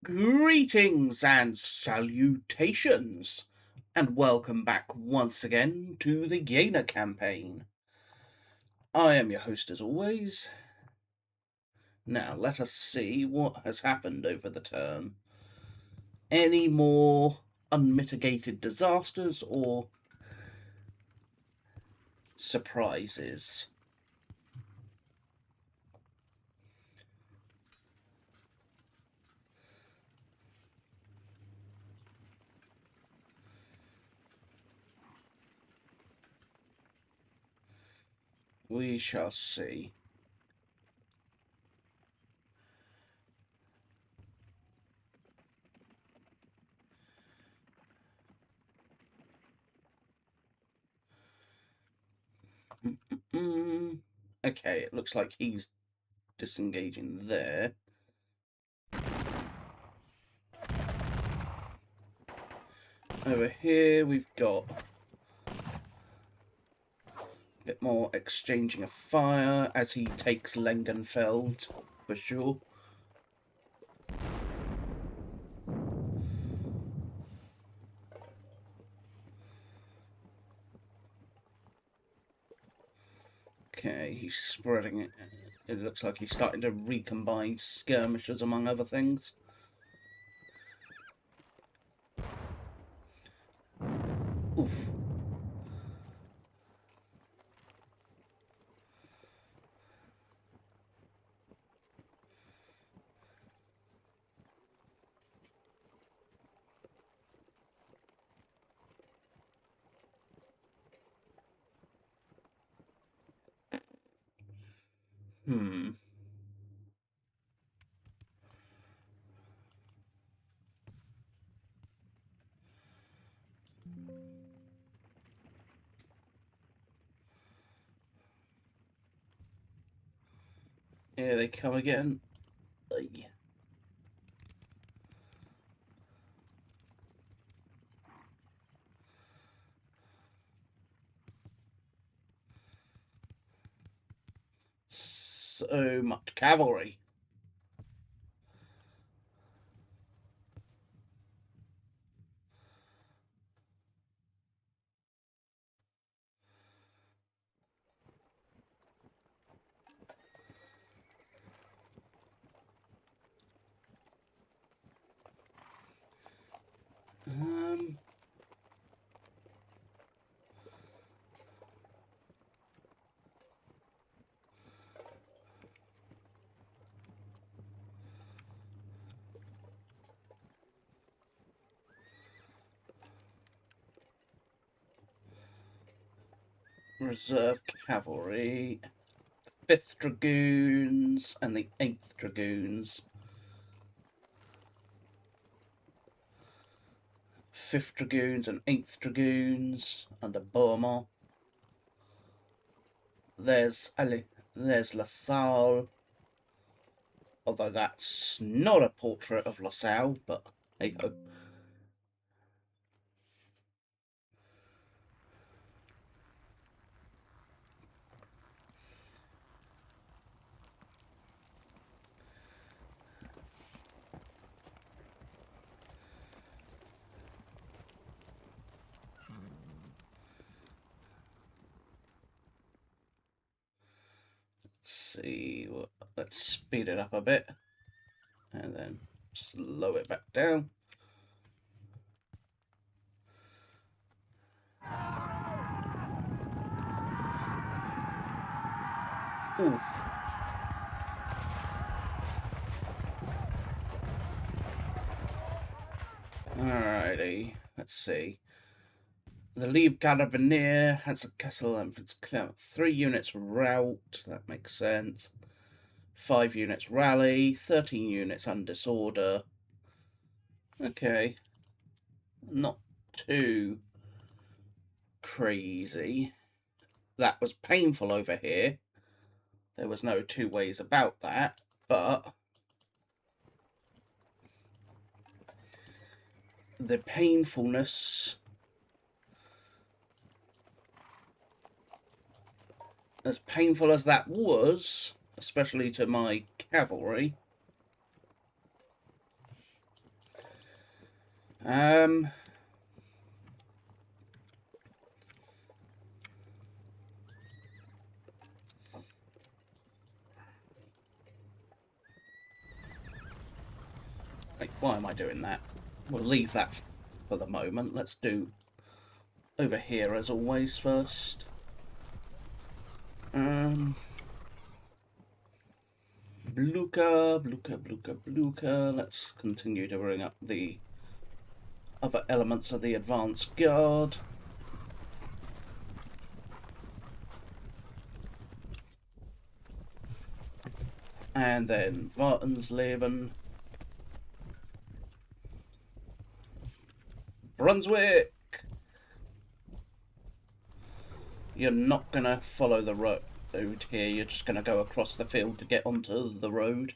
Greetings and salutations, and welcome back once again to the Jena Campaign. I am your host as always. Now let us see what has happened over the term. Any more unmitigated disasters or surprises? We shall see. Okay, it looks like he's disengaging there. Over here we've got a bit more exchanging of fire as he takes Lengenfeld, for sure. Okay, he's spreading it. It looks like he's starting to recombine skirmishers among other things. Oof. Here they come again. So much cavalry. Reserve cavalry, 5th Dragoons, and the 8th Dragoons. 5th Dragoons and 8th Dragoons under Beaumont. There's LaSalle. Although that's not a portrait of LaSalle, but hey ho. See, let's speed it up a bit and then slow it back down. Oof. Alrighty, let's see. The Lieb Carabinier has a castle and it's 3 units rout, that makes sense. 5 units rally, 13 units undisorder. Okay. Not too crazy. That was painful over here. There was no two ways about that, but the painfulness, as painful as that was, especially to my cavalry, Um, wait, why am I doing that? We'll leave that for the moment. Let's do over here as always first. Bluka. Let's continue to bring up the other elements of the advanced guard. And then Wartensleben. Brunswick! You're not going to follow the road here, you're just going to go across the field to get onto the road.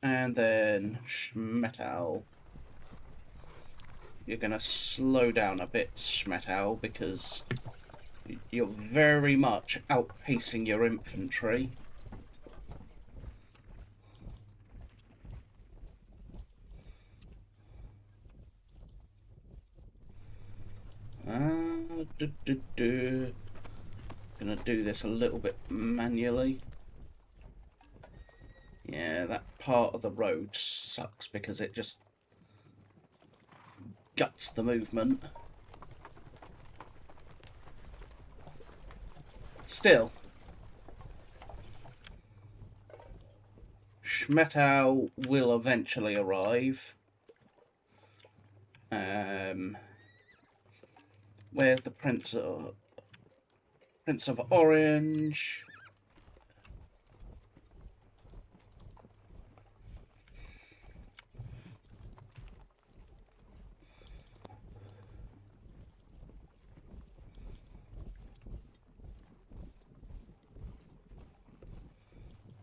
And then Schmettau. You're going to slow down a bit, Schmettau, because you're very much outpacing your infantry. Gonna do this a little bit manually. Yeah, that part of the road sucks because it just guts the movement. Still, Schmettau will eventually arrive. Where's the Prince of Orange?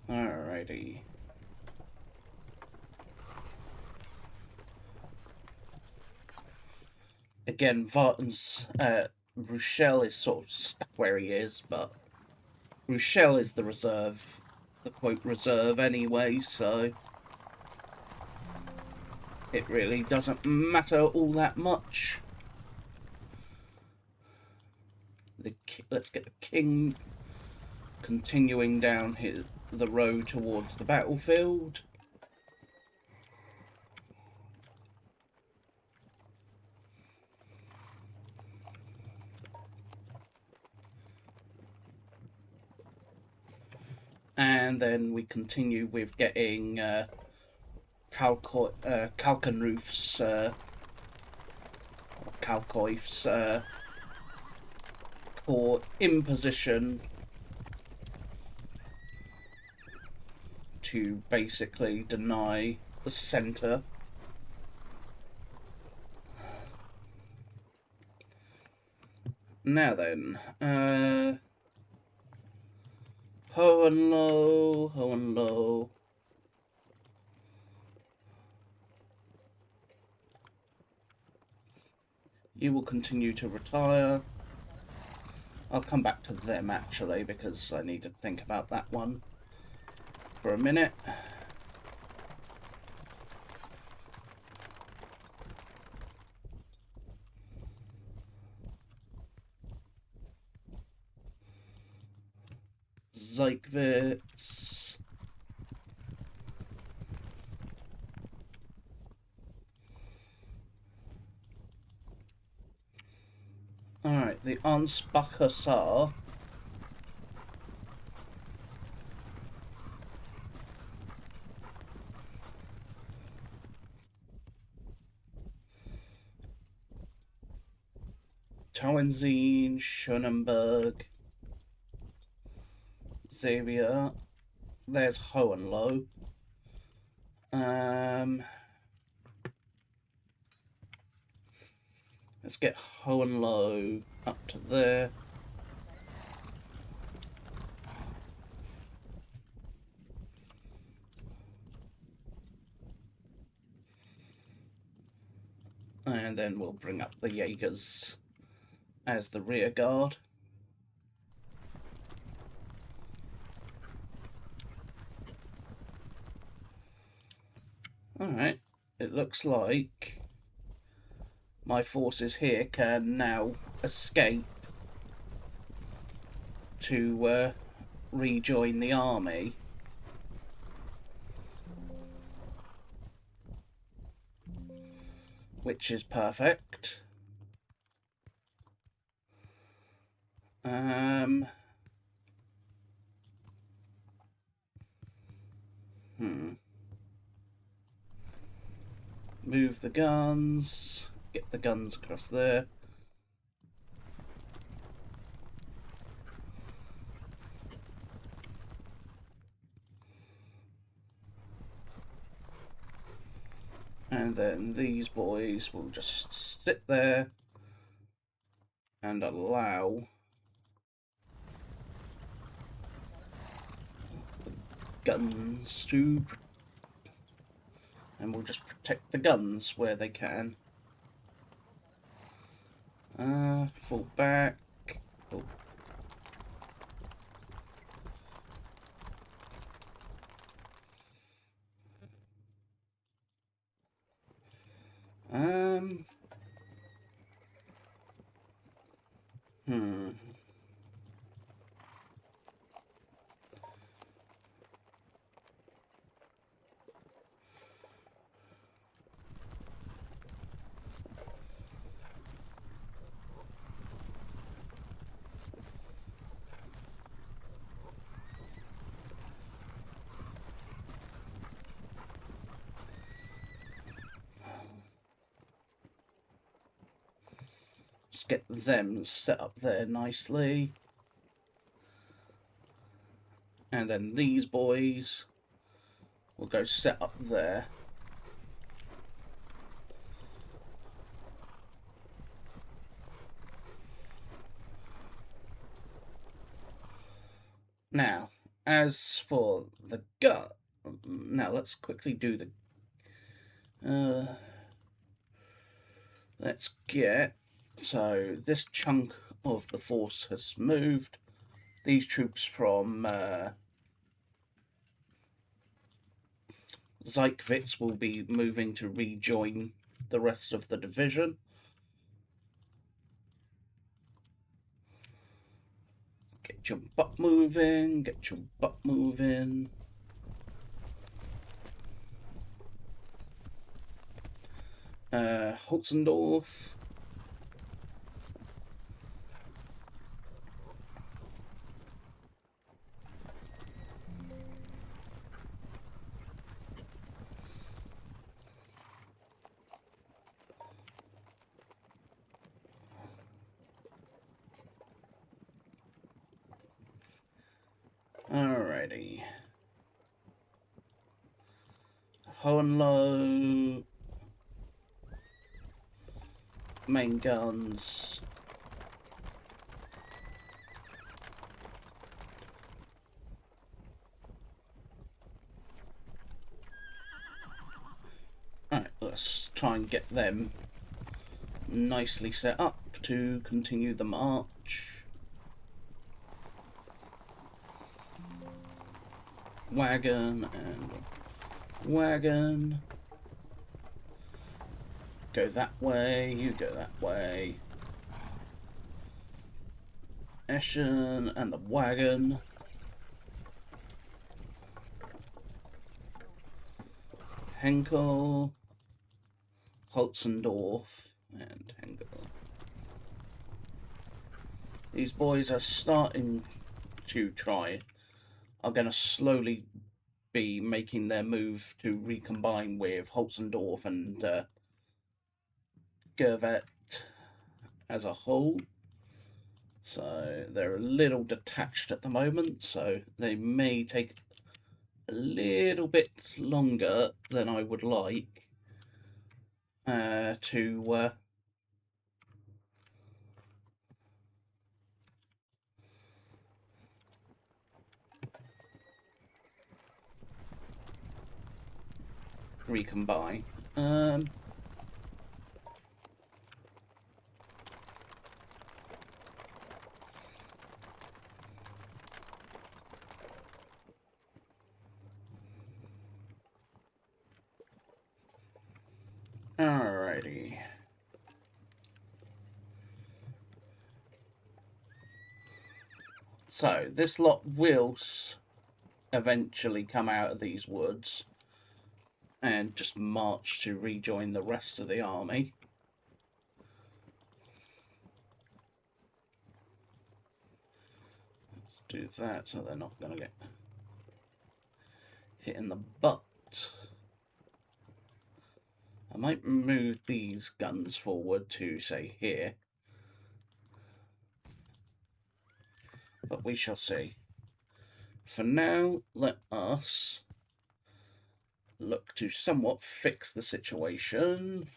Alrighty. Again, Vartan's Rochelle is sort of stuck where he is, but Rochelle is the reserve, the quote reserve anyway, so it really doesn't matter all that much. Let's get the king continuing down the road towards the battlefield. And then we continue with getting Kalkenroof's Kalkoif's corps in position to basically deny the centre. Now then, Hohenlohe. You will continue to retire. I'll come back to them actually because I need to think about that one for a minute. Zeikwitz. Alright, the Ansbach Hussar. Tauenzien, Schönenberg, Xavier. There's Hohenlohe. Let's get Hohenlohe up to there. And then we'll bring up the Jaegers as the rear guard. Alright, it looks like my forces here can now escape to rejoin the army. Which is perfect. Move the guns. Get the guns across there. And then these boys will just sit there and allow the guns to... And we'll just protect the guns where they can. Fall back. Oh. Let's get them set up there nicely. And then these boys will go set up there. Now, as for the gun, now let's quickly do the... let's get... So, this chunk of the force has moved. These troops from Zeikwitz will be moving to rejoin the rest of the division. Get your butt moving, get your butt moving. Holzendorf. Alrighty. Hohenlohe. Main guns. Alright, let's try and get them nicely set up to continue the march. Wagon and wagon. Go that way, you go that way. Eschen and the wagon. Henkel, Holzendorf, and Henkel. These boys are starting to try. Are going to slowly be making their move to recombine with Holzendorf and Gervet as a whole. So they're a little detached at the moment, so they may take a little bit longer than I would like to recombine. Alrighty. So this lot will eventually come out of these woods and just march to rejoin the rest of the army. Let's do that so they're not going to get hit in the butt. I might move these guns forward to, say, here. But we shall see. For now, let us look to somewhat fix the situation.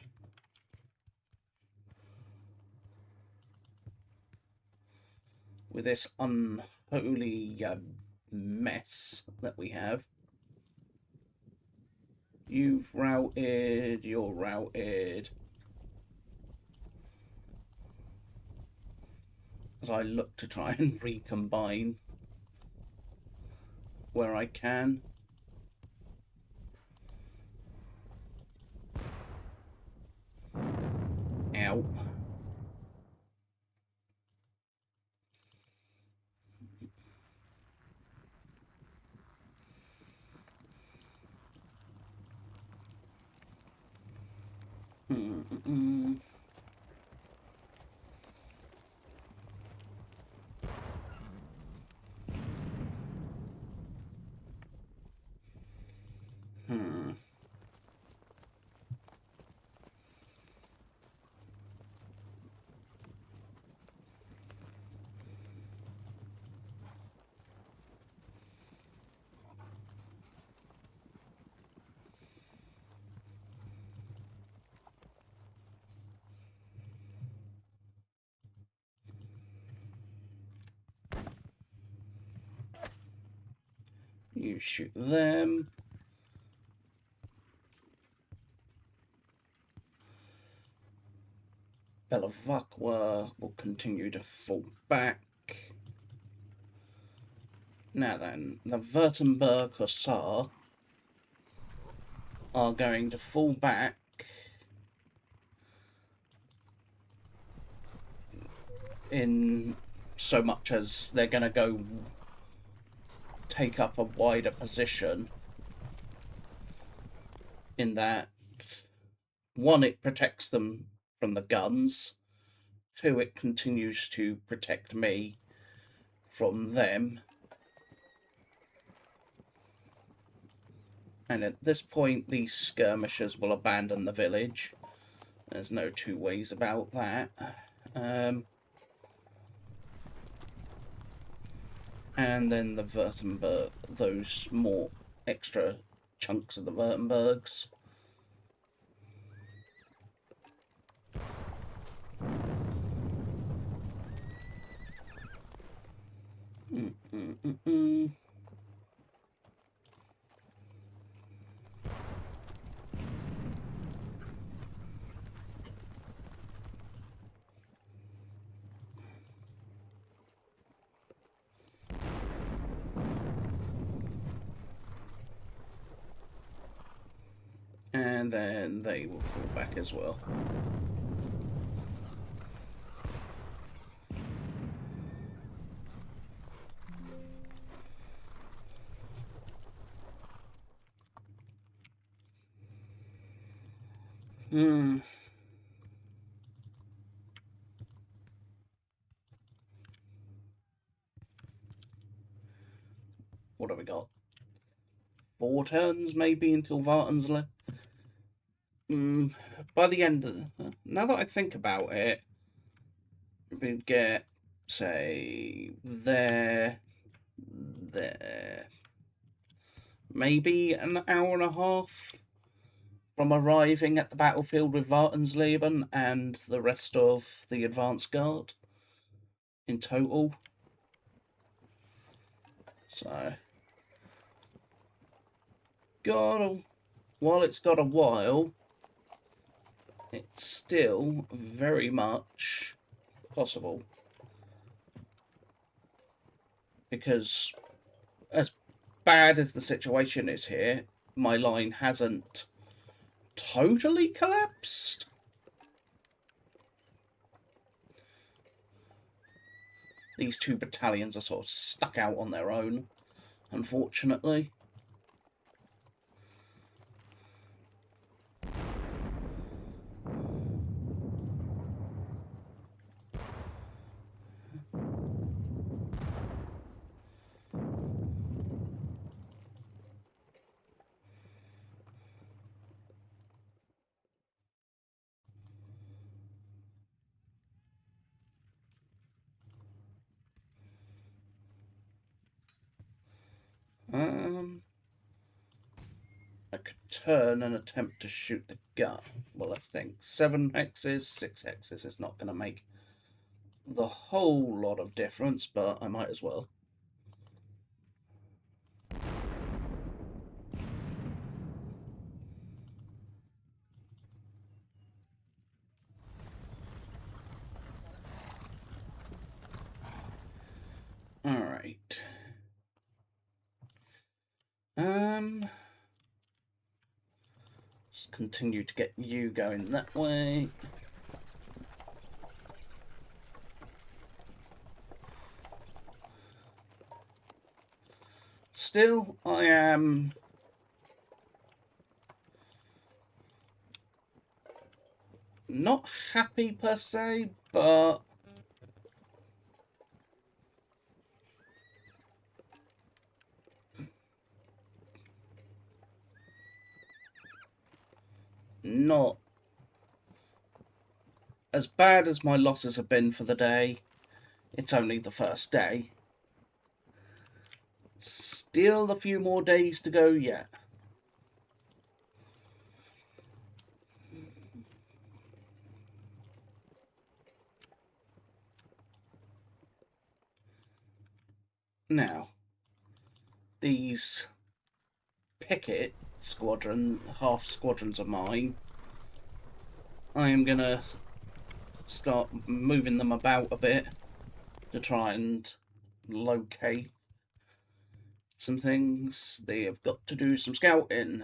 With this unholy mess that we have. You've routed, you're routed. As I look to try and recombine where I can. Ow. You shoot them. Bellavacqua will continue to fall back. Now then, the Württemberg Hussar are going to fall back in so much as they're going to go take up a wider position. In that, one, it protects them from the guns. Two, it continues to protect me from them. And at this point, these skirmishers will abandon the village. There's no two ways about that. And then the Württemberg, those more extra chunks of the Württembergs. And then they will fall back as well. What have we got? 4 turns maybe until Vartan's left. By the end of now that I think about it, we'd get, say, there, maybe an hour and a half from arriving at the battlefield with Wartensleben and the rest of the advance guard in total. So, while it's got a while, it's still very much possible. Because as bad as the situation is here, my line hasn't totally collapsed. these two battalions are sort of stuck out on their own, unfortunately. I could turn and attempt to shoot the gun. Well, let's think. 7 hexes, 6 hexes is not going to make the whole lot of difference, but I might as well. Alright. Just continue to get you going that way. Still, I am not happy per se, but not as bad as my losses have been for the day. It's only the first day. Still a few more days to go yet. Now, these picket squadron, half squadrons of mine, I am going to start moving them about a bit to try and locate some things. They have got to do some scouting.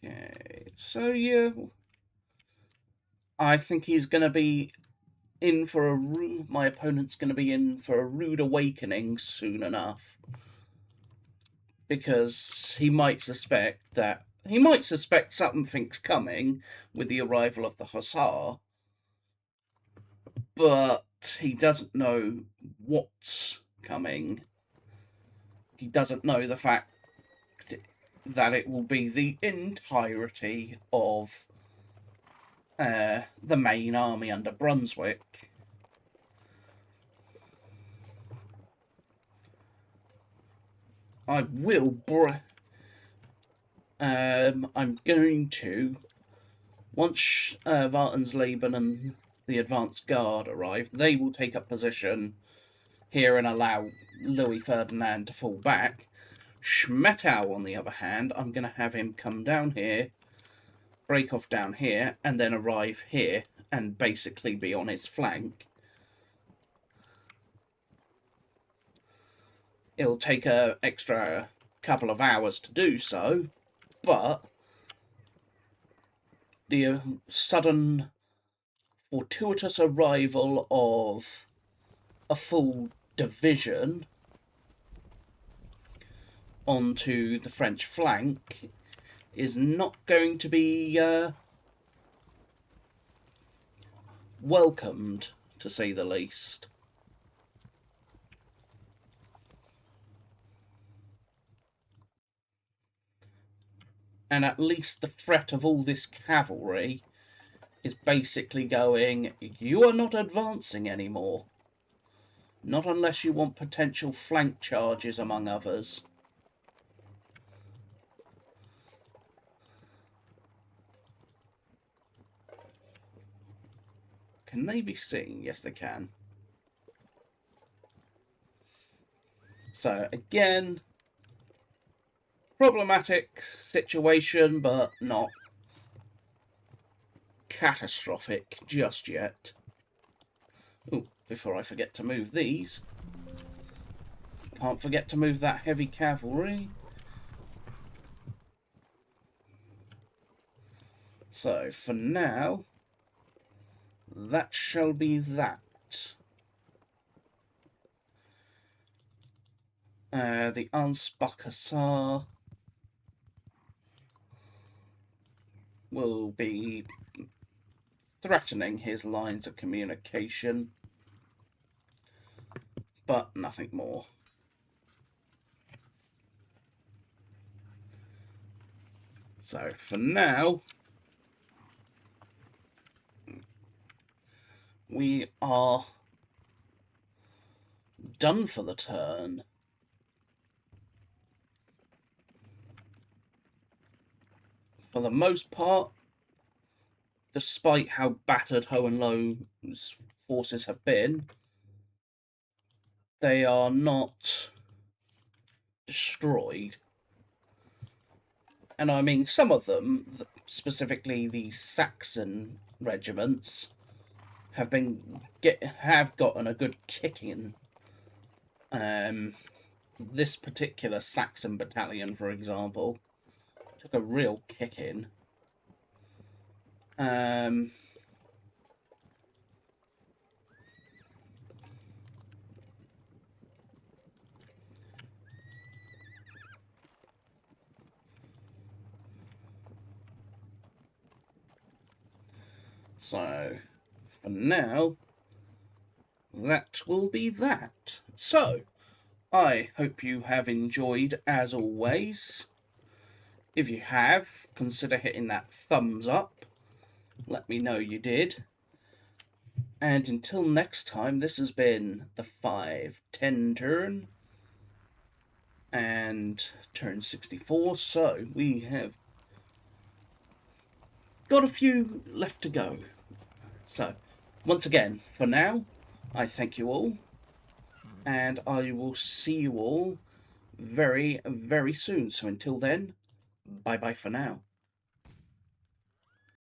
Okay, so yeah, I think he's going to be in for a my opponent's going to be in for a rude awakening soon enough, because he might suspect something's coming with the arrival of the Hussar, but he doesn't know what's coming. He doesn't know the fact that it will be the entirety of the main army under Brunswick. I will. I'm going to, once Wartensleben and the advance guard arrive, they will take up position here and allow Louis Ferdinand to fall back. Schmettau, on the other hand, I'm going to have him come down here, break off down here, and then arrive here and basically be on his flank. It'll take an extra couple of hours to do so, but the sudden fortuitous arrival of a full division onto the French flank is not going to be welcomed, to say the least. And at least the threat of all this cavalry is basically going, you are not advancing anymore. Not unless you want potential flank charges, among others. Can they be seen? Yes, they can. So, again, problematic situation, but not catastrophic just yet. Oh, before I forget to move these. Can't forget to move that heavy cavalry. So, for now, that shall be that. The Ansbach will be threatening his lines of communication, but nothing more. So, for now, we are done for the turn. For the most part, despite how battered Hohenlohe's forces have been, they are not destroyed. And I mean, some of them, specifically the Saxon regiments, have gotten a good kicking. This particular Saxon battalion, for example, took a real kicking. So, for now, that will be that. So, I hope you have enjoyed as always. If you have, consider hitting that thumbs up. Let me know you did. And until next time, this has been the 5-10 turn and turn 64. So we have got a few left to go. So once again, for now, I thank you all, and I will see you all very, very soon. So until then, bye-bye for now.